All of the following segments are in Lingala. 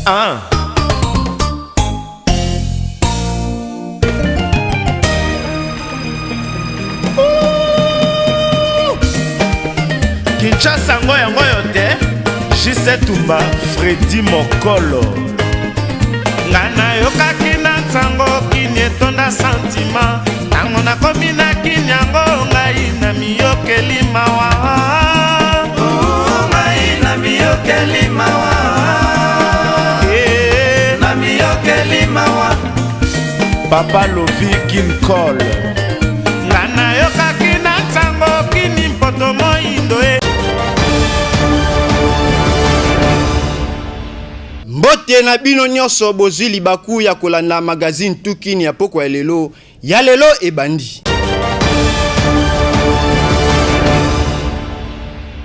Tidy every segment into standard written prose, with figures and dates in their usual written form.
Ah. Kinshasa yango yote Jise Tumba Freddy Mokolo Ngana yokaki na ntango kini etonda sentima Tango na komi na kinyango ngai na miyokeli mawa Ngai na miyokeli mawa Na miyokeli mawa Papa Lovi Kinkol Ngana yokaki na ntango kini mpoto moindo Mbote na bino nyonso bozwi libaku ya kolanda magazine Tukini ya poko ya lelo ebandi.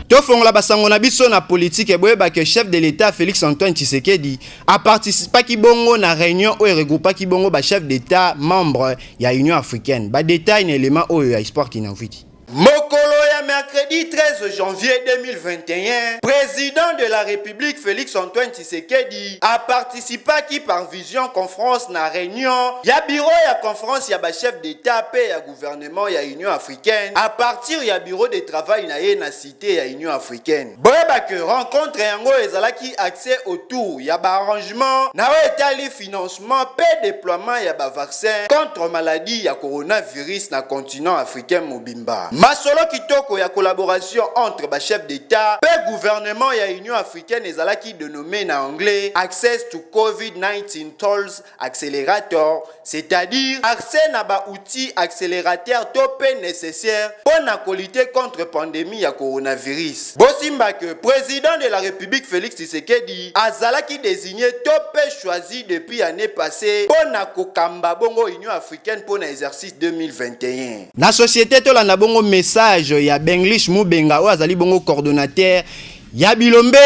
Tofongola basango na biso na politique boyeba que chef de l'État Félix Antoine Tshisekedi a participé ki bongo na réunion où regroupa ki bongo ba chef d'État membre ya Union africaine. Ba détail na élément oyo ya sport ki na viti. Mokolo ya mercredi 13 janvier 2021, président de la République Félix Antoine Tshisekedi a participé qui par vision conférence na réunion ya bureau ya conférence ya ba chef d'état pe ya gouvernement ya Union africaine à partir ya bureau de travail na ye na cité ya Union africaine. Boyeba que rencontre yango ezalaki accès autour ya ba arrangement na etali financement pe déploiement ya ba vaccin contre maladie ya coronavirus na continent africain mobimba. Masolo kitoko ya collaboration entre ba chef d'état pe gouvernement ya Union africaine ezalaki dénommé na anglais Access to COVID-19 Tools Accelerator, c'est-à-dire accès na ba outils accélérateur topé nécessaire pour na lutter contre pandémie ya coronavirus. Bosimba que président de la République Félix Tshisekedi azalaki désigné topé choisi depuis année passée pour na kokamba bongo Union africaine pour na exercice 2021. La société tolanda bongo message ya Benglish Mubenga o azali bongo coordonnateur ya Bilombe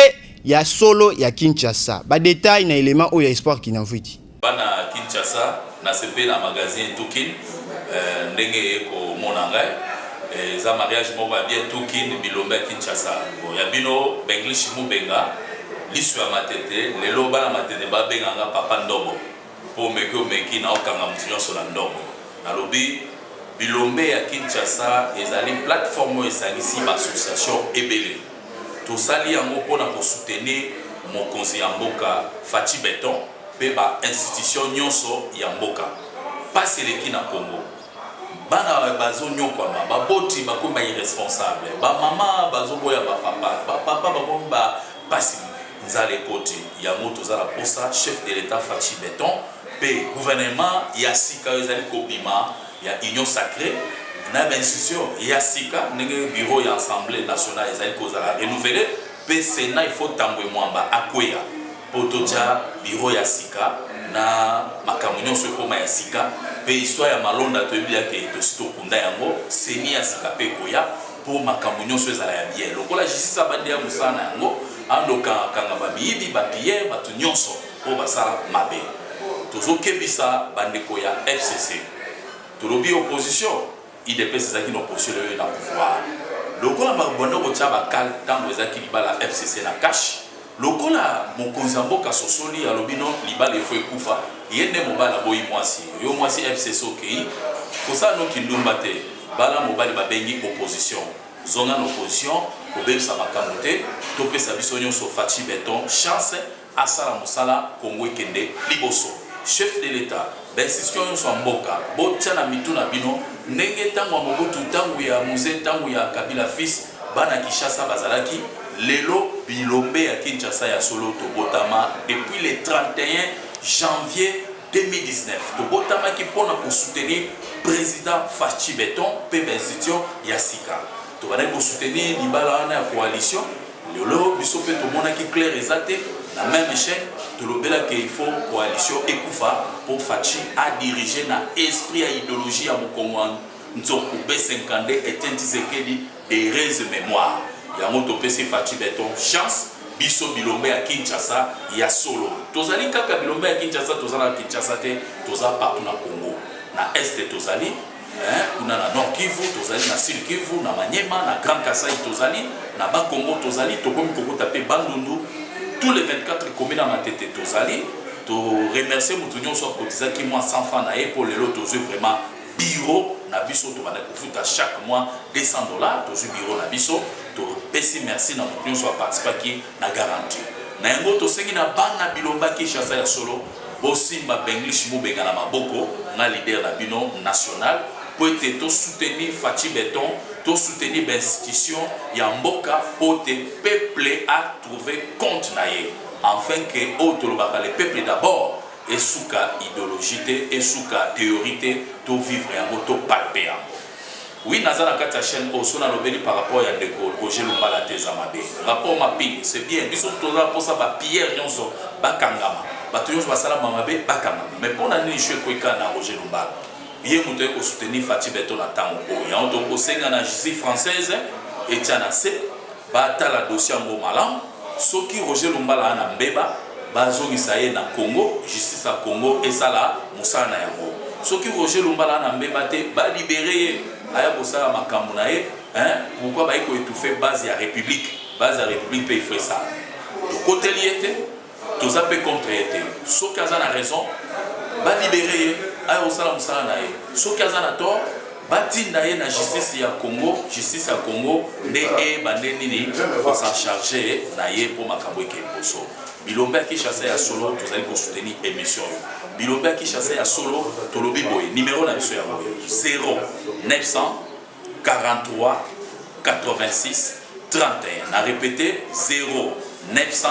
ya solo ya Kinshasa. Ba détail na élément o ya espoir ki na mfuiti. Bana Kinshasa na sepe na magazine Tukini ndenge ko monangai za mariage moko bien Tukini Bilombe Kinshasa. Bo ya bino Benglish Mubenga lisu ya matete lelo bana matete ba benganga papa ndobo po meki na okanga mutino so na ndobo. Na lobi Bilombe ya Kinshasa ezali plateforme esangisi ba association ebele. Tosali yango pona ko soutenir mokonzi ya mboka Fachi Beton pe ba institution nyonso ya mboka. Pasi leki na Congo. Bana bazo nyokwama ba boti bakomba irresponsable. Ba mama bazo boya ba papa bakomba pasi nzale koti ya moto zala posa chef de l'État Fachi Beton pe gouvernement ya sika ezali kobima ya union sacrée na institution ya sika ndenge bureau ya assemblée nationale ezali kozala renouvelé pe Sénat il faut tambwe mwamba akwea potoja bureau ya sika na makambo nyonso ekoma ya sika pe histoire ya malonda toyebi yake tosito kunda yango seni ya sika pe koya po makambo nyonso ezala ya bien lokola justice abandi ya musana yango andoka kanga babiyibi bapie batu nyonso po basala mabe tozokebisa bandeko ya FCC tolobi opposition IDPS ezaki na opposition na pouvoir lokola babonda kotia bakal tango ezaki libala FCC na cash lokola mokonzi mboka sosoli alobino libala efo ekufa yende mobala boyi mwasi yo mwasi FCC okei kosala no kindumba te bala mobali babengi opposition zonga na opposition kobebisa makambo te topesa biso nyonso Fachi Beton chance asala mosala Kongo ekende liboso chef de l'État d'institution nyonso mboka botia na mitu na bino ndenge tango mobutu tango ya musée tango ya Kabila fils bana Kinshasa bazalaki lelo Bilombe ya Kinshasa ya solo tobotama depuis le 31 janvier 2019 tobotama ki pona ko soutenir président Fachi Beton pe institution ya sika to bana ko soutenir libala na coalition lelo biso pe to mona ki clair ezate la même chaîne tolobela que il faut coalition ekufa pour Fachi à diriger na esprit à idéologie à Mokongo nzoko B52 et Tshisekedi des rêves mémoire ya moto PC Fachi Beton chance biso Bilombe à Kinshasa ya solo tozali kaka Bilombe à Kinshasa tozala Kinshasa te toza partout na Congo na est tozali kuna na Nord Kivu tozali na Sud Kivu na Manyema na Grand Kasai tozali na Bakongo tozali tokomi kokota pe Bandundu tous les 24 communes à Matete Tozali, to remercier Moutounion soit cotisé qui moi 100 francs pour les lots vraiment bureau na biso to bana kufuta chaque mois $200 to bureau na biso to pesi merci na Moutounion soit participer qui na garantie na yango to sengi na bana bilomba ki chasa ya solo bosimba benglish mu benga na maboko na leader na bino national pour te to soutenir Fati Béton to soutenir l'institution ya mboka pour te peuple à trouver compte na ye afin que autolobaka le peuple d'abord et souka idéologie et souka théorie to vivre yango to palper yango. Oui, nazana kata chaîne osona lobeli par rapport à ndeko Roger Lumbala teza mabe. Rapport mapping, c'est bien. Biso toza pour ça ba Pierre nyonso bakangama. Bato nyonso basala mamabe bakangama. Mais pour na ni chwe koika na Roger Lumbala. Ye muto ko soutenir Fati Béton na tango. Ya on to senga na justice française et tiana se bata la dossier ngo malam. Soki Roger Lumbala na mbeba bazongisa ye na Congo, justice à Congo et ça là musana yango. Soki Roger Lumbala na mbeba te ba libérer aya kosala makambo na ye, pourquoi ba iko étouffer base ya république peut faire ça. De côté lié to za peut contre été. Soki azana raison ba libérer ye aya kosala musana na ye. Soki azana tort batinda ye na justice ya Congo nde e bande nini pour s'en charger na ye pour makambo ke poso. Bilombe qui chasse ya solo tozali ko soutenir émission. Bilombe qui chasse ya solo tolobi boy numéro na biso ya boy 0900 43 86 31. Na répéter 0900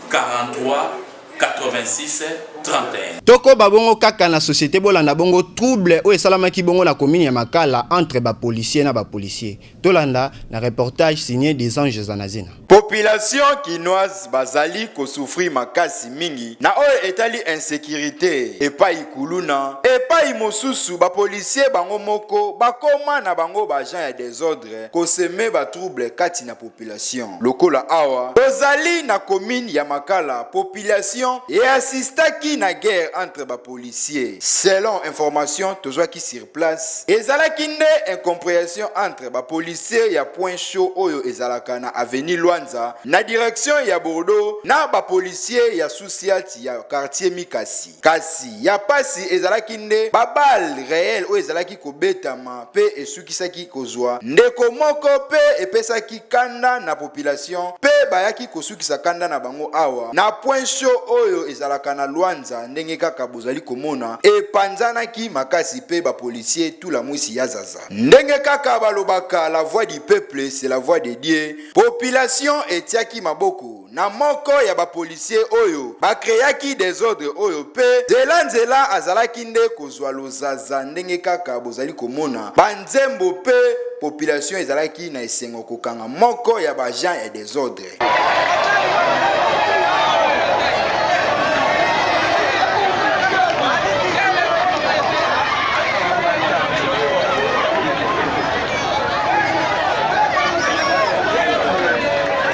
43 86 31. Toko babongo kaka na société bolanda bongo trouble o esalamaki bongo na commune ya Makala entre ba policier na ba policier. Tolanda na reportage signé des Anges Zanazina. Population kinoise bazali ko souffrir makasi mingi na oyo etali insécurité epai kuluna epai mosusu ba policier bango moko bakoma na bango ba agent ya désordre ko seme ba trouble kati na population. Lokola awa tozali na commune ya Makala population et assistaki na guerre entre ba policiers. Selon information tozwaki sur place ezalaki nde incompréhension entre ba policiers ya point chaud oyo ezalaka na avenue Luanza na direction ya Bordeaux na ba policier ya Sousiati ya quartier Mikasi. Kasi ya pasi ezalaki nde ba balle réel oyo ezalaki kobetama pe esukisaki kozwa ndeko moko pe epesaki kanda na population pe bayaki kosukisa kanda na bango awa na point chaud oyo ezalaka na Luanza ndenge kaka bozali komona epanzanaki makasi pe ba policier tout la mwisi ya zaza ndenge kaka balobaka la voix du peuple c'est la voix de Dieu. Population etiaki maboko na moko ya ba policier oyo ba créaki des ordres oyo pe nzela azalaki nde kozwa lozaza ndenge kaka bozali komona banzembo pe population ezalaki na esengo kokanga moko ya ba agent et des ordres.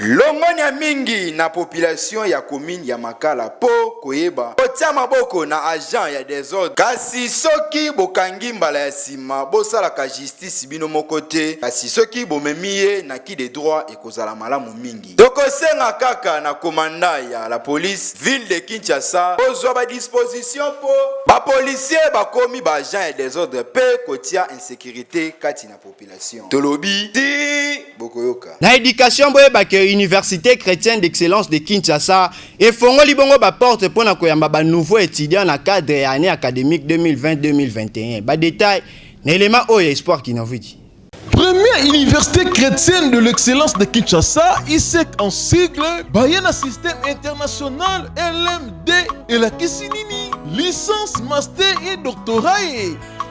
Longonya mingi na population ya commune ya Makala po koyeba otia maboko na agent ya désordre kasi soki bokangi mbala ya sima bosala ka justice bino mokote kasi soki bomemiye na ki de droit ekozala malamu mingi tokosenga kaka na komanda ya la police ville de Kinshasa ozwa ba disposition po ba policier bakomi ba agent ya désordre pe kotia insécurité kati na population tolobi ti bokoyoka Na éducation boye bake Université chrétienne d'excellence de Kinshasa et fongoli bongo ba porte pour na koyamba ba nouveaux étudiants na cadre ya année académique 2020-2021. Ba détail n'élément oyo espoir qui n'a vu dit. Première université chrétienne de l'excellence de Kinshasa, ISEC en sigle, Bayana Système International LMD et la Kissinini, licence, master et doctorat,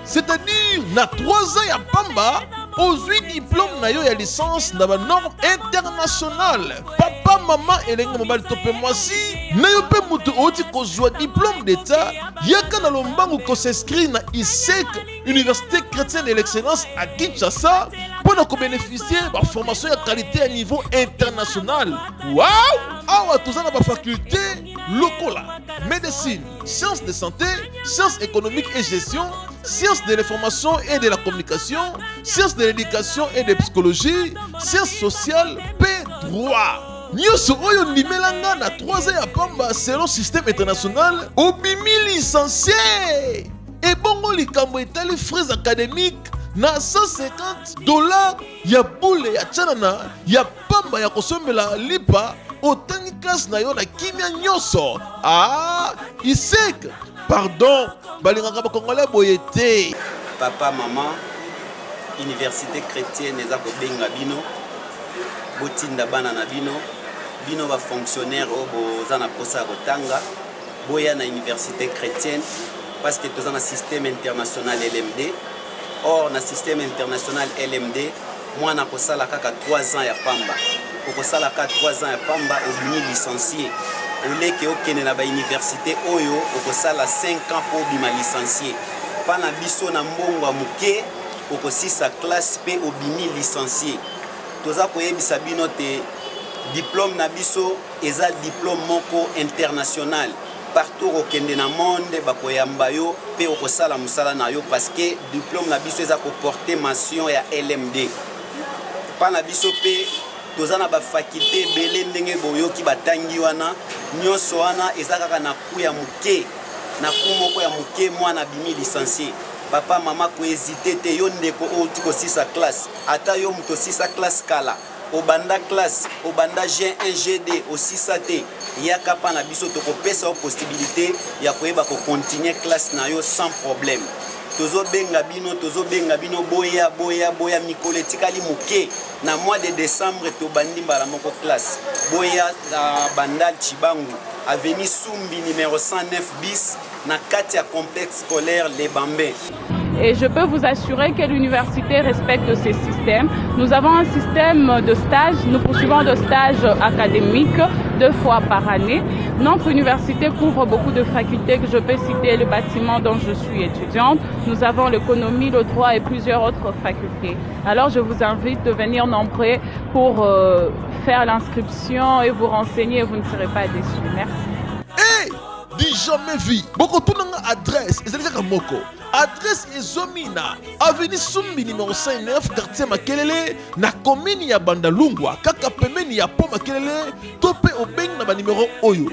c'est-à-dire na 3 ans à Pamba, aux 8 diplômes na yo ya licence na ba norme internationale. Papa, maman et les mobile topé moi si, na yo pe mutu oti ko joa diplôme d'état, yaka na lombangu ko s'inscrit na ISEC, Université chrétienne de l'excellence à Kinshasa, pour bénéficier de la formation de qualité à niveau international. Waouh! Awa tozana ba faculté lokola, médecine, sciences de santé, sciences économiques et gestion, sciences de l'information et de la communication, sciences de l'éducation et de la psychologie, sciences sociales, paix, droit. Nyoso oyo limelanga na 3 ans ya pamba selon système international obimi licencié. Et bongo likambo etali frais académiques na $150 ya boule ya tchanana ya pamba ya kosombela lipa otangi classe na yo na kimia nyoso. Ah, isek. Pardon, balingaka bakongolais boye te. Papa, maman, université chrétienne eza kobenga bino. Botinda bana na bino. Bino ba fonctionnaire o boza na posa ya kotanga. Boya na université chrétienne parce que toza na système international LMD. Or na système international LMD, moi na kosala kaka 3 ans ya pamba. Okosala kaka 3 ans ya pamba obini licencié. Oleke okene na ba université oyo okosala 5 ans pour bima licencié. Pana biso na mbongo muke okosisa classe pe obini licencié. Toza koyebisa bino te diplôme na biso eza diplôme moko international. Partout au kende na monde bakoyamba yo pe okosala musala na yo parce que diplôme na biso eza ko porter mention ya LMD. Pa na biso pe tozana ba faculté belé ndenge boyoki batangi wana nyoso wana eza kaka na ku ya muke na ku moko ya muke mwana bimi licencié. Papa mama ko hésiter te yo ndeko o tiko 6 classe ata yo muto 6 classe kala obanda classe obanda G1 GD aussi sate yaka pa na biso to kopesa o possibilité ya koyeba ko continuer classe na yo sans problème. Tozo benga bino boya mikolo etikali muke na mois de décembre to bandi mbala moko classe boya bandal Chibangu avenue Sumbi numéro 109 bis na kati ya complexe scolaire Les Bambins. Et je peux vous assurer que l'université respecte ces systèmes. Nous avons un système de stage, nous poursuivons de stages académiques 2 fois par année. Notre université couvre beaucoup de facultés que je peux citer, le bâtiment dont je suis étudiante. Nous avons l'économie, le droit et plusieurs autres facultés. Alors je vous invite de venir nombreux pour faire l'inscription et vous renseigner, vous ne serez pas déçus. Merci. Hey! Dis jamais vu. Boko tunanga adresse. Ezalika kamoko. Adresse ezomina. Avenue Sumbi numéro 59 quartier Makelele na commune ya Bandalungwa. Kaka pemeni ya po Makelele. Tope obeng na ba numéro oyo.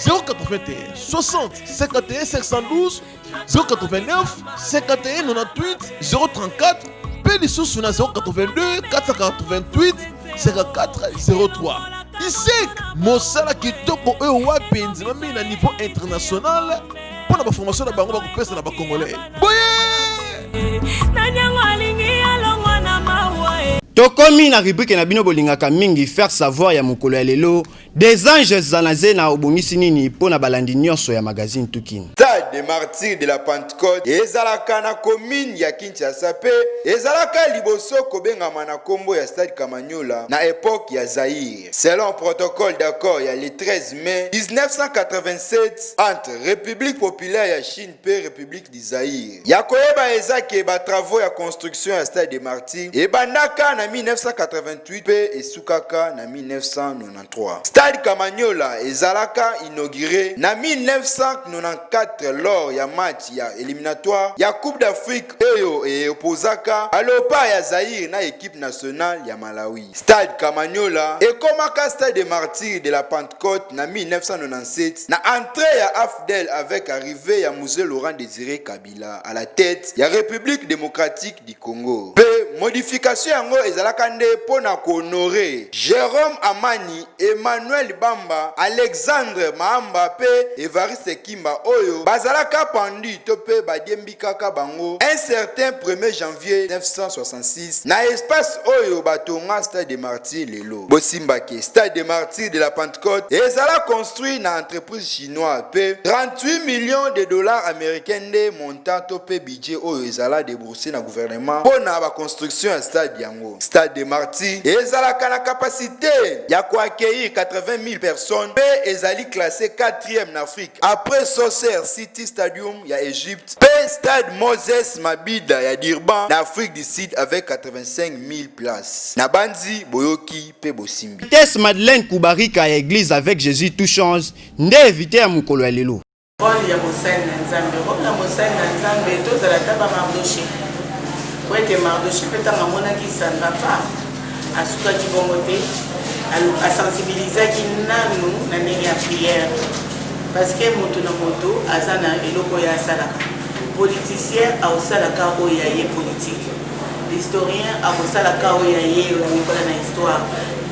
081 60 51 512 089 51 98 034 Pélissus na 082 488 54 03. Isek mosala kitoko oyo wapenzi mami na niveau international pour la formation na bango bakopesa na ba congolais. Boye! Tokomi na rubrique na bino bolingaka mingi faire savoir ya mokolo ya lelo des anges zanaze na obongisi nini pona balandi nyonso ya magazine Tukin. Stade des martyrs de la Pentecôte ezalaka na commune ya Kinshasa pe ezalaka liboso kobengama na kombo ya Stade Kamanyola na époque ya Zaïre. Selon protocole d'accord ya le 13 mai 1987 entre République populaire ya Chine pe République du Zaïre. Ya koyeba ezake ba travaux ya construction ya Stade des martyrs e bandaka na 1988 pe esukaka na 1993. Stade Kamanyola ezalaka inauguré na 1994 lors ya match ya éliminatoire ya Coupe d'Afrique eyo e opposaka alopa ya Zaïre na équipe nationale ya Malawi. Stade Kamanyola ekomaka Stade des martyrs de la Pentecôte na 1997 na entrée ya AFDEL avec arrivée ya Mzee Laurent Désiré Kabila à la tête ya République démocratique du Congo. Pe modification yango ezalaka nde pona ko honorer Jérôme Amani, Emmanuel Bamba, Alexandre Mahamba pe Evariste Kimba oyo bazalaka pandi to pe badiembi kaka bango un certain 1er janvier 1966 na espace oyo batonga Stade des Martyrs lelo. Bosimbake Stade des Martyrs de la Pentecôte ezala construit na entreprise chinoise pe 38 millions de dollars américains de montant to pe budget oyo ezala déboursé na gouvernement pona ba construction ya stade yango. Stade des Martyrs ezalaka na capacité ya ko accueillir 80 000 personnes pe ezali classé 4e en Afrique après Sorcerer City Stadium ya Égypte pe Stade Moses Mabida ya Durban na Afrique du Sud avec 85 000 places. Na Banzi Boyoki pe Bosimbi. Tess Madeleine Kubarika ya église avec Jésus tout change nde éviter ya mokolo ya lelo. Rôle ya mosali na Nzambe, rôle ya mosali na Nzambe tozala taba Mardoché. Po ete Mardoché pe tanga monaki Sandra pa asukaki bongo te asensibilizaki nanu na ndenge ya prière parce que moto na moto aza na eloko oyo asalaka politicien akosalaka oyo ya ye politique historien akosalaka oyo ya ye oyo ayekola na histoire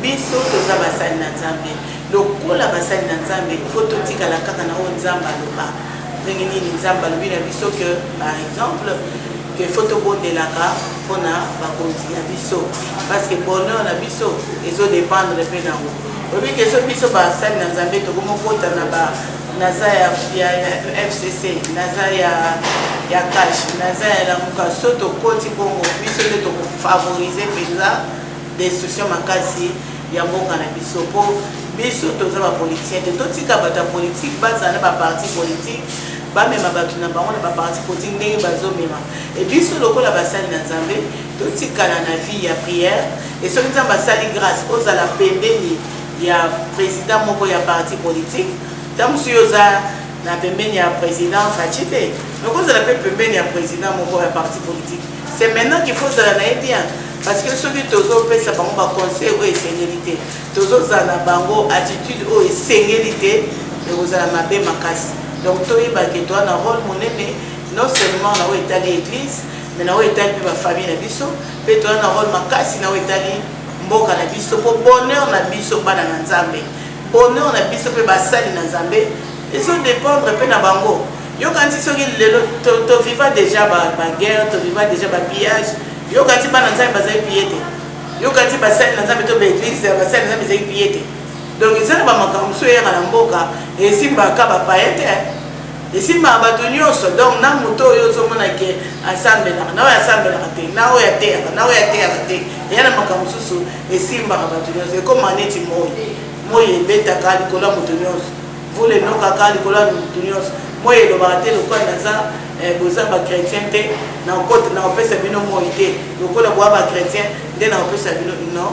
biso toza basali na nzambe lokola basali na nzambe fo totikala kaka na oyo nzambe aloba ndenge nini nzambe alobi na biso que par exemple que fo tobondelaka mpona bakonzi ya biso parce que bonheur na biso ezodépendre mpe nango oyebi ke so biso basali na nzambe tokomokota na naza ya FCC naza ya cash naza ya lamuka so tokoti bongo biso nde tokofavorize mpenza destruction makasi ya mboka na biso mpo biso toza bapoliticien te totika bato ya politike bazala na baparti politique bamema bato na bango na baparti politique ndenge bazomema e biso lokola basali na nzambe totikala na vie ya prière e soki nzambe asali grâce ozala pembeni ya président moko ya parti politique tamusu yo oza na pembeni ya président faci te donc ozala mpe pembeni ya président moko ya parti politique c'est maintenant qu'il faut ozala na ye bien parce que soki tozopesa bango baconseil oyo esengeli te tozozala na bango attitude oyo esengeli te ekozala mabe makasi donc toyebake toa na rôle monene non seulement na oyo etali église mais na oyo etali mpe bafamille na biso mpe toa na rôle makasi na oyo etali mboka na biso mpo bonheur na biso bana na nzambe bonheur na biso mpe basali na nzambe ezodépendre mpe na bango yokanti soki lelo toviva déjà baguerre toviva déjà bapillage yokanti bana nzambe bazali piye te yokanti basali na nzambe to baeglise basali na nzambe ezali piye te donc eza na bamakambo mosusu eyaka na mboka esimbaka bapaye te esimbaka bato nyonso donc na moto oyo ozomonake asambelaka na oyo asambelaka te na oyo ateyaka na oyo ateyaka te eya na makambo mosusu esimbaka bato nyonso ekoma neti moi ebetaka likolo ya moto nyonso vule enokaka likolo ya moto nyonso moi elobaka te lokola naza boza bachrétien te na kopesa bino moi te lokola boya bachrétien nde na kopesa bino non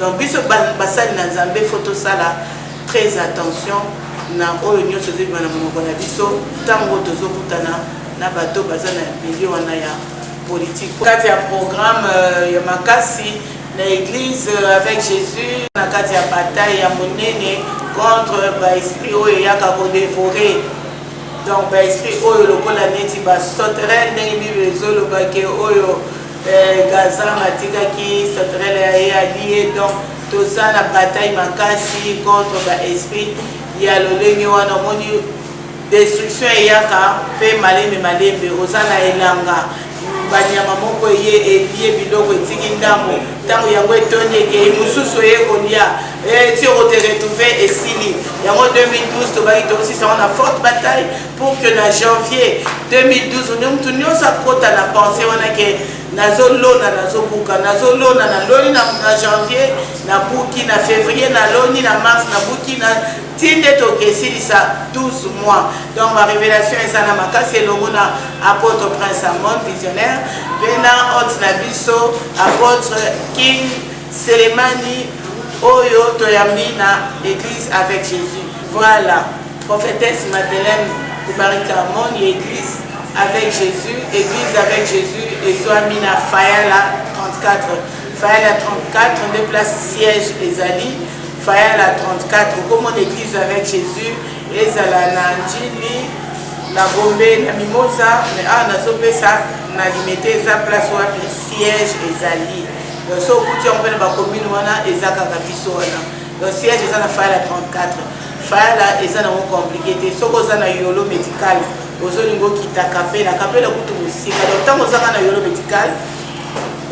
donc biso basali na nzambe fo tosala très attention na oyo nyonso ezobima na monoko na biso ntango tozokutana na bato baza na milieu wana ya politique kati ya programme ya makasi na église avec Jésus na kati ya bataille ya monene contre baesprit oyo eyaka kodévorer donc baesprit oyo lokola neti basoterele ndenge bible ezolobake oyo Gaza matikaki soterele ye alie donc toza na bataille makasi contre baesprit ya lolenge wana omoni destruction eyaka mpe malembe oza na elanga banyama moko ye elie biloko etiki ndambo ntango yango etoni ekei mosusu eye kolia ti okote retrouve esili yango 2012 tobaki tosisa yango na forte bataille pour que na janvier 2012 mutu nyonso akota na pensée wana ke nazolona nazobuka nazolona naloni na janvier nabuki na février naloni na mars nabuki na tinde tokesilisa 12 mois donc ma révélation eza na makasi elongo na apôtre prince amon visionnaire mpe na hôte na biso apôtre king selemani oyo toyambi na église avec jésus voilà prophétesse madeleine kubarika amon ya église avec jésus ezwami na fayala 34 fayala 34 nde place siège ezali fayala 34 comme on église avec jésus ezala na njili na gombe na mimosa mais nazopesa na limete eza place wapi siège ezali so okuti yango mpe na bacommune wana eza kaka biso wana donc siège eza na fayala 34 fayala eza nango compliqué te soki oza na yolo médical ozolinga okita kapela kutu mosika donc ntango ozaka na yolo médical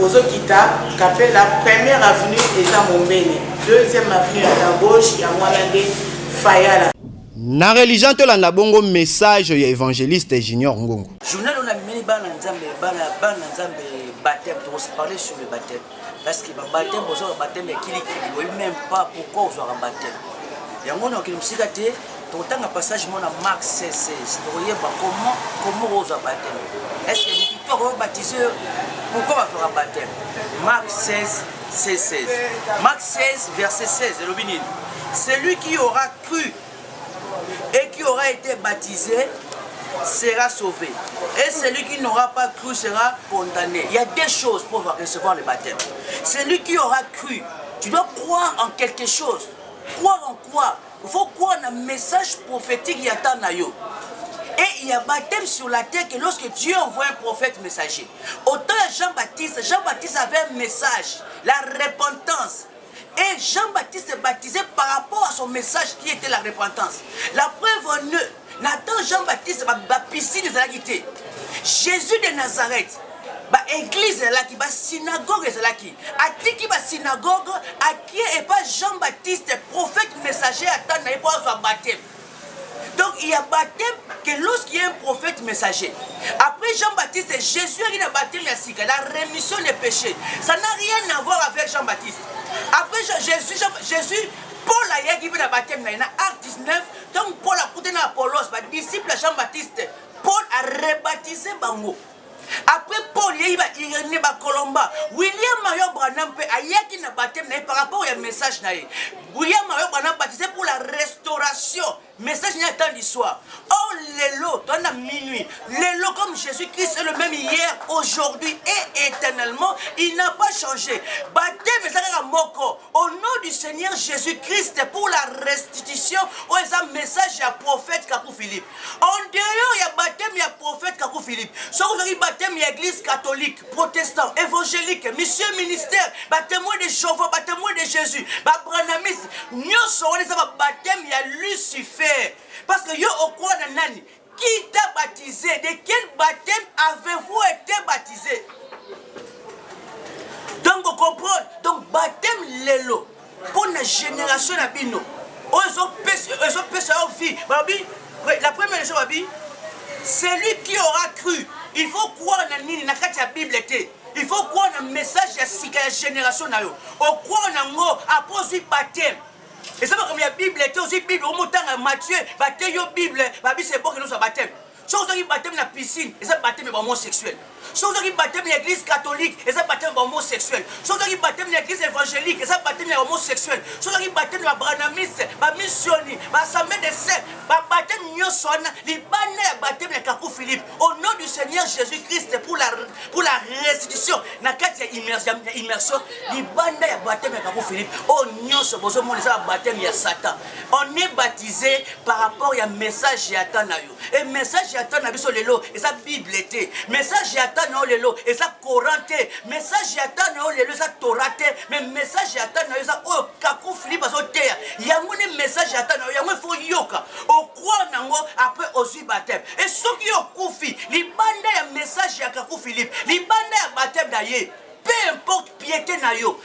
ozokita kapela première avenue eza mombele deuxième avenue ya gauche ya mwana nde fayala na religion tolanda bongo message ya évangéliste Junior Ngongo journal on a mené bana nzambe baptême on se parler sur le baptême parce que baptême bozo baptême ekili oui même pas pourquoi on un baptême yango na kilimsika te totanga passage mona Marc 16 toyeba comment on a baptême est-ce que tu peux baptiser pourquoi on a baptême Marc 16 Marc 16 verset 16 le binine celui qui aura cru et qui aura été baptisé sera sauvé. Et celui qui n'aura pas cru sera condamné. Il y a deux choses pour recevoir le baptême. Celui qui aura cru Tu dois croire en quelque chose. Croire en quoi? Il faut croire en un message prophétique qui attend Nayo. Et il y a baptême sur la terre que lorsque Dieu envoie un prophète messager. Autant Jean-Baptiste avait un message, la repentance. Et Jean-Baptiste est baptisé par rapport à son message qui était la repentance. La preuve en eux, Nathan Jean-Baptiste va piscine de la guité. Jésus de Nazareth, église là qui synagogue là qui atiki synagogue à qui est pas Jean-Baptiste prophète messager attend na pas son baptême. Donc il y a baptême que lorsqu'il y a un prophète messager. Après Jean-Baptiste, Jésus a eu baptême la rémission des péchés. Ça n'a rien à voir avec Jean-Baptiste. Après Jésus, Paul a eu le baptême dans Acte 19. Donc Paul a coûté dans Apollos, disciple de Jean-Baptiste. Paul a rebaptisé Bango. Après Paul, il y a Irénée Colomba. William Mario Branham a eu un baptême par rapport au message. William Mario Branham baptisé pour la restauration. Message n'y a tant d'histoire. Oh, l'élo, toi à minuit. L'élo comme Jésus-Christ est le même hier, aujourd'hui et éternellement. Il n'a pas changé. Baptême, ça moko. Au nom du Seigneur Jésus-Christ pour la restitution. Oh, il y a un message à prophète Kakou Philippe. En dehors, il y a baptême, il y a prophète Kakou Philippe. Soit vous avez baptême, il y a église catholique, protestant, évangélique, mission ministère, témoin de Jéhovah, témoin de Jésus, branamiste. Nous sommes baptême, il y a Lucifer. Parce que yo au quoi nani qui t'a baptisé? De quel baptême avez-vous été baptisé? Donc on comprend. Donc baptême l'élo pour la génération d'abino. Ils ont péché leur vie. La première chose, celui qui aura cru, il faut croire dans la Bible. Il faut croire dans le message de la génération. On croit dans le après baptême. Et ça va comme la Bible était aussi Bible au montant à Matthieu, baptême Bible, c'est bon que nous sommes baptême. Chose qui baptême la piscine, et ça baptême homosexuel. Chose qui baptême l'église catholique, et ça baptême homosexuel. Chose qui baptême l'église évangélique, et ça baptême homosexuel. Chose qui baptême la branamiste, la missionnaire, la samé de saint, baptême Nyoson, les bannes baptême la Kakou Philippe. Au nom du Seigneur Jésus-Christ pour la restitution, na kati immersion, les bannes baptême la Kakou Philippe. Oh Nyoson, vous avez baptême il y a Satan. On est baptisé par rapport à un message qui attend na yo. Et message attend na biso lelo, et ça Bible était. Message attend na lelo, et ça Coran té. Message attend na lelo, ça Torah té. Mais message attend na ça oh Kakou Philippe azo té. Ya ngone message attend na ya ngone fo yoka. O croit nango après aussi baptême. Et ceux qui ont koufi, li banda ya message ya Kakou Philippe, li banda ya baptême d'ailleurs. Peu importe piété na yo,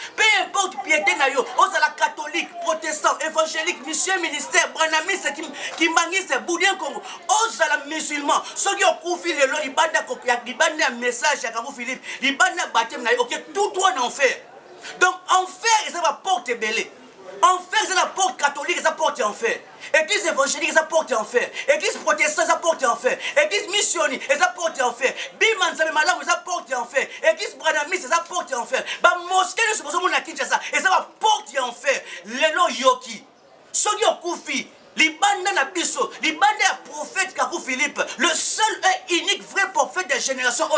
on est la catholique, protestant, évangélique, mission ministère, branamiste, qui mangiste, boudien Congo, on est la musulman, ceux qui ont confié le lot, ils bandent un message à Kakou Philippe, ils bandent un baptême na yo, ok, tout doit en enfer. Donc enfer, ça va porter belé. Enfer, c'est la porte catholique, ça porte enfer. Église évangélique, ça porte enfer. Église protestante, ça porte enfer. Église missionnaire, ça porte enfer. Biman, ça porte enfer. Église branamiste, ça porte enfer. Mosquée, nous sommes à Kinshasa, et ça va porter enfer. Lélo Yoki. Ceux qui ont koufi. Libanda na biso, Libanda prophète Kakou Philippe, le seul et unique vrai prophète des générations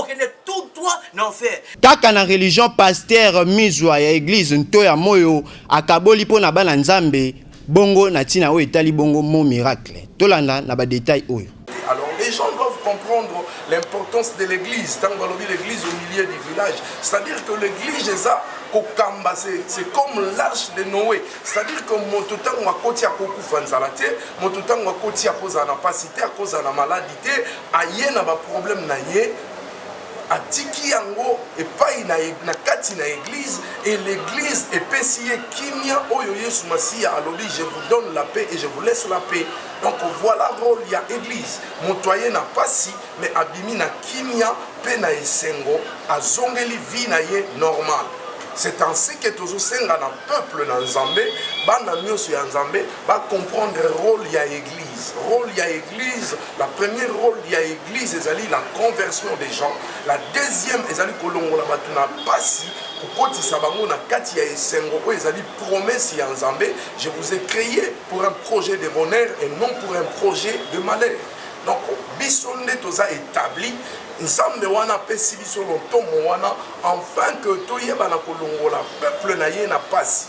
qui ne tout droit n'en fait. Kaka na religion pasteur mizwa ya église nto ya moyo akaboli po na bana nzambe bongo na tina o etali bongo mon miracle. Tolanda na ba détail oyo. Alors les gens doivent comprendre l'importance de l'église. Tant qu'on dit l'église au milieu du village, c'est-à-dire que l'église est ça. C'est comme l'arche de Noé. C'est-à-dire que mon tout temps, on a côté à beaucoup fanzalate, mon tout temps, on a côté à cause de la capacité, à cause de la maladie, aïe n'a pas problème naïe. A tiki yango et pas na kati na église et l'église est pessier kimia oyo Yesu Masia alobi je vous donne la paix et je vous laisse la paix. Donc voilà rôle ya église. Montoyer na pasi mais abimi na kimia pe na esengo azongeli vie na ye normal. C'est ainsi que tous les peuple dans Zambé, va comprendre le rôle de l'église. Rôle de l'église, la première rôle de l'église, c'est la conversion des gens. La deuxième, c'est la passi. Promesse en Zambé, je vous ai créé pour un projet de bonheur et non pour un projet de malheur. donc biso nde toza établi nzambe wana apesi biso lotomo wana afin que toyebana kolongola peuple na ye na pasi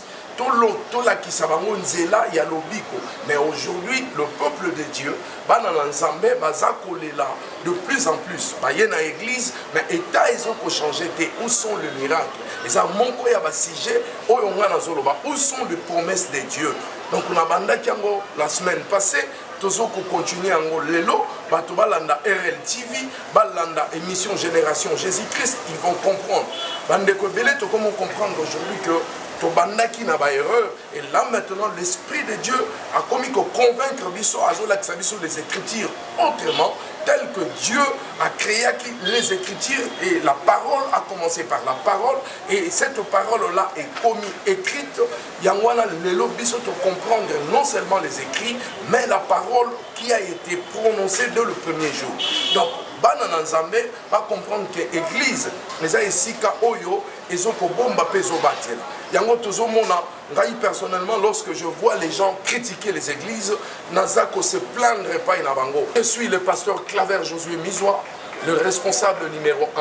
tolakisa bango nzela ya lobiko. Mais aujourd'hui le peuple de Dieu bana na nzambe baza kolela de plus en plus baye na église mais état ils ont changer te. Où sont les miracles? Eza moko ya ba sujet oyo nga nazoloba, où sont les promesses de Dieu? Donc on a bandaki yango la semaine passée, tozo ko continuer yango lelo bato balanda RLTV balanda émission Génération Jésus-Christ, ils vont comprendre bandeko belé to comment comprendre aujourd'hui que tobandaki na ba erreur et là maintenant l'esprit de Dieu a commis que convaincre biso azolakisa biso les écritures autrement tel que Dieu a créé les écritures et la parole a commencé par la parole et cette parole là est commis écrite yangwana lelo biso to comprendre non seulement les écrits mais la parole qui a été prononcée dès le premier jour. Donc bana na nzambe va comprendre que église eza esika oyo ezoko bomba pezo batela yango tozomona ngai personnellement lorsque je vois les gens critiquer les églises nazako se plaindre pas na bango. Je suis le pasteur Claver Josué Mizwa, le responsable numéro 1,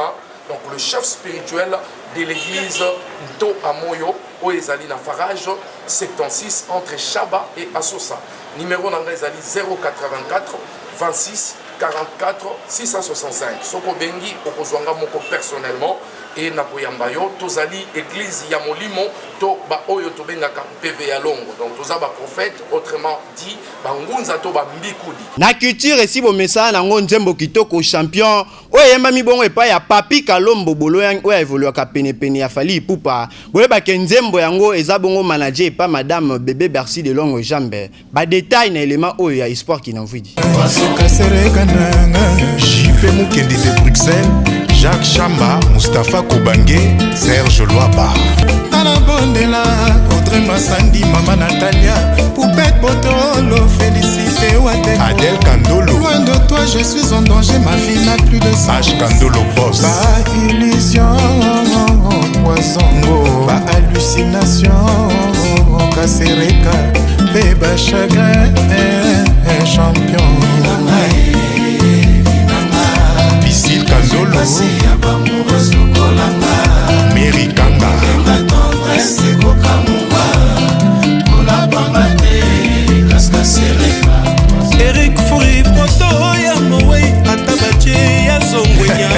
donc le chef spirituel de l'église Nto Amoyo au Ezali na Farage 76 entre Chaba et Asosa. Numéro na Ezali 084 26 44 665. Soko bengi okozwanga moko personnellement et nakoyamba yo tozali église ya molimo to ba oyo to bengaka PV ya longo. Donc toza ba prophète autrement dit ba ngunza to ba mbikudi. Na culture esi bo message nango Nzembo Kitoko champion oyo yemba mibongo epa ya Papi Kalombo bolo yang oyo evolue ka pene ya Fali Ipupa. Boye ba ke Nzembo yango eza bongo manager epa madame Bébé Bercy de Longo Jambe. Ba détail na élément oyo ya espoir qui n'envidi. JP Mukendi de Bruxelles, Jacques Chamba, Mustapha Kobange, Serge Loaba. Tala Bondela, Audrey Massandi, Maman Natalia, Poupette Botolo, Félicité Wadeko, Adèle Kandolo. Loin de toi, je suis en danger, ma vie n'a plus de sens. H. Kandolo Boss. Pas illusion, poison, pas hallucination, Kassereka, bébé chagrin, champion. Kazolo Mary Kanga Eric Fouri poto ya mowe atabache ya zongwenya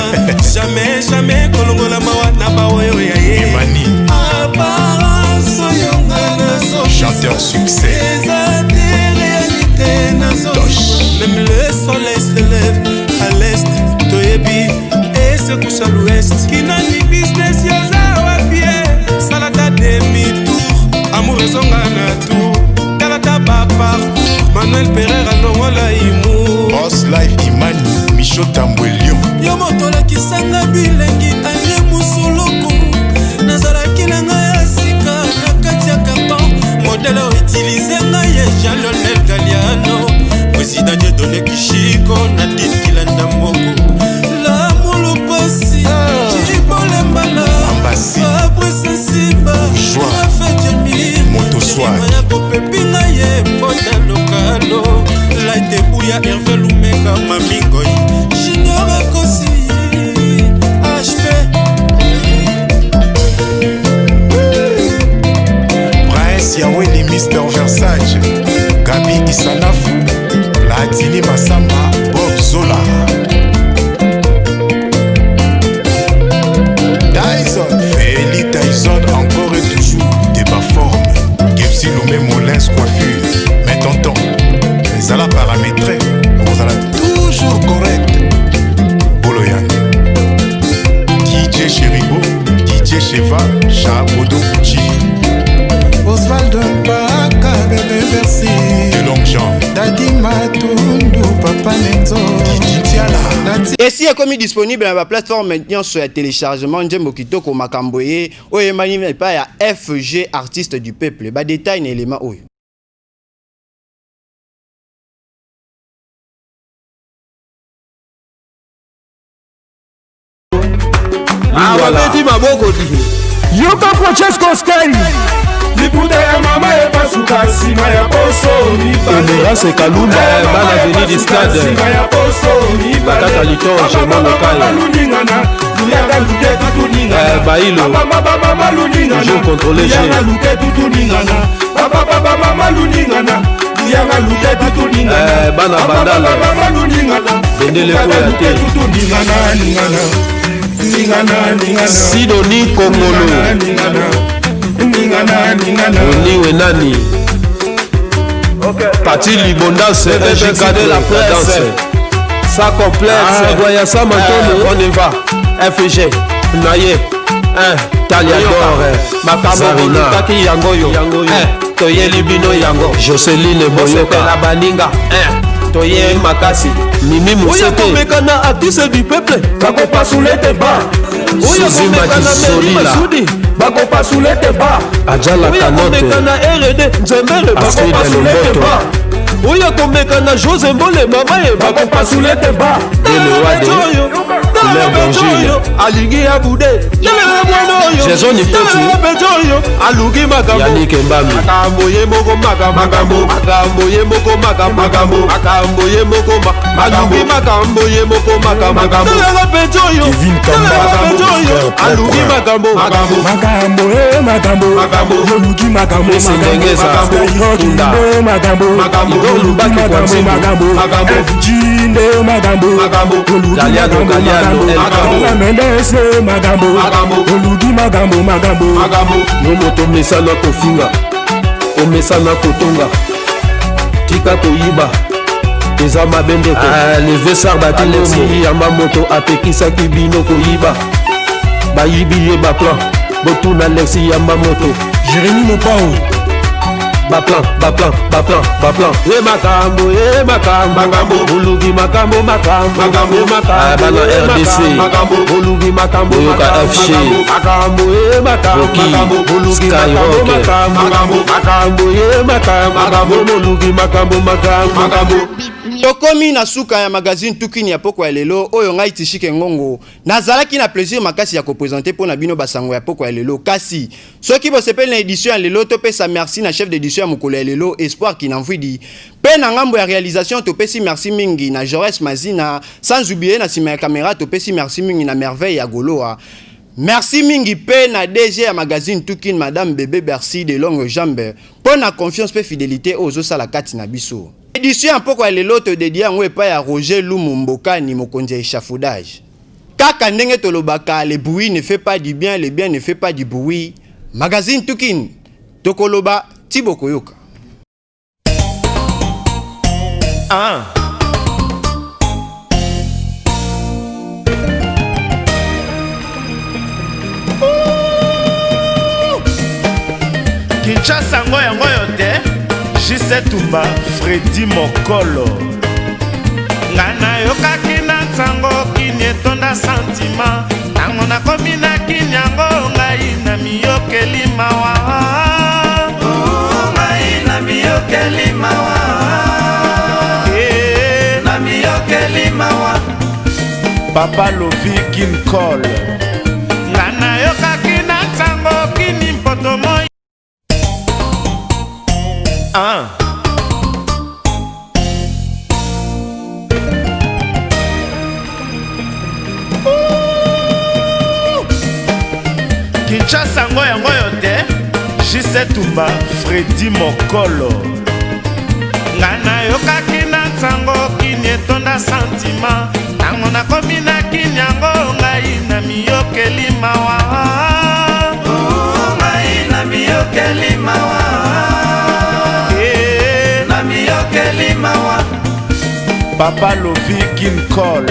jamais kolongola mawa na baoyo ya ye Imani apparence yongana so chanteur succès réalité na so même le soleil se lève à l'est toyebi et se couche à l'ouest kinani business yoza wapie salata demi-tour amour ezonga na tour kalata ba parcours Manuel Pereira longola imu Boss Life Imani Micho Tambwelio yo moto lakisanga bilengi anye musuloko nazalaki na ngai ya sika na kati ya carton modèle utilisé ngai ye Jean-Lionel Galliano président Dieudonné Kishiko Nadine Kilanda Mboko la Mouloupossi Jibole Mbala Fabrice Simba Rafa Jamir Motosoir Kopepinga ye Mbota Lokalo Laite Bouya Hervé Lumeka Mamingoy Junior Akosi HP Prince Yaweli Mister Versace Gabi Isanafu Latini Massamba Bob Zola Dyson Feli Tyson encore et toujours débat forme Gepsi Loumé Molins coiffure mais tonton les ala paramétrés vous allez toujours correct Boloyan DJ Cheribo DJ Cheva Chabodo Gucci Osvaldo Baka, bébé Bercy de Longchamp Dadi Matundu, Papa Nenzo Et si est commis disponible dans la plateforme maintenant sur le téléchargement Nzembo Kitoko Makamboye oyo mani pas ya FG artiste du peuple ba détail na élément oyo Yoka Francesco Scari liputa ya mama epasuka nsima ya poso Emerance Kalumba bana veni du stade bakata litonge monokaya Bailo toujours contrôlé bana bandala bendele koya te Sidoni Kongolo Oniwe nani Pati Libondas FGKD la presse Ça complexe Voyassa Mantono on y va FG Naye Taliador Makambo Taki Yangoyo Toyeli Bino Yango Joseline Boyoka La Baninga Toye Makasi Mimi Moussete Oya komekana artiste du peuple Bako pasoulete ba Oya komekana Meri Masoudi Bako pasoulete ba Adjala Kanote Oya komekana RD Nzembele Bako pasoulete ba Oya komekana José Mbole Mamaye Bako pasoulete ba Dele Wade Couleur d'Angile Alingi Aboude Jason Nipoti Alugi Magambo Yannick Mbami Makamboye Moko Magambo Makamboye Moko Magambo Makamboye Moko Alugi Makamboye Moko Magambo Kevin Kamba Alugi Magambo Magambo Alugi Magambo Sindengeza Kunda Magambo Lubaki Kwanzi Magambo Jinde Magambo Galiano Magambo Olugi Magambo Nomoto mesana kofinga Omesana kotonga Tika koyiba Eza mabende ko Leve Sarbati Alexi Yamamoto apekisa kibino koyiba Bayibiye baplan Botuna Alexi Yamamoto Jérémy Mopao Baplan Makambo Olugi Makambo Bana RDC Olugi Makambo Yoka FG Makambo Olugi Makambo tokomi na suka ya magazine tukini ya poko ya lelo oyo ngai tishike ngongo nazalaki na plaisir makasi ya kopresenter pona bino basango ya poko ya lelo kasi soki bosepeli na édition ya lelo topesa merci na chef d'édition ya mokolo ya lelo Espoir Kinamvidi pe na ngambo ya réalisation topesi merci mingi na Jores Mazina sans oublier na sima ya caméra topesi merci mingi na Merveille ya Goloa. Merci mingi pe na DG ya magazine Tukine Madame Bébé Bercy de longue jambe pour na confiance pe fidélité aux osala kati na biso. Édition un peu quoi les lots dédié à moi pas à Roger Lumumboka ni mokonzi échafaudage. Kaka ndenge tolobaka le bruit ne fait pas du bien, le bien ne fait pas du bruit. Magazine Tukine Tokoloba Tiboko Yoka. Kinshasa ngoya te Jise Tumba Freddy Mokolo Ngana yokaki na ntango kini etonda sentima Tango nakomi na kinyango ngai na miyokeli mawa Ngai na miyokeli mawa Na miyokeli mawa Papa Lovi Kinkol Ngana yokaki na ntango kini mpoto moi Kinshasa ngoya te Jise Tumba Freddy Mokolo Ngana yokaki na ntango kini etonda sentima Tango nakomi na kinyango ngai na miyokeli mawa Ngai na miyokeli mawa Papa Lovi Kinkol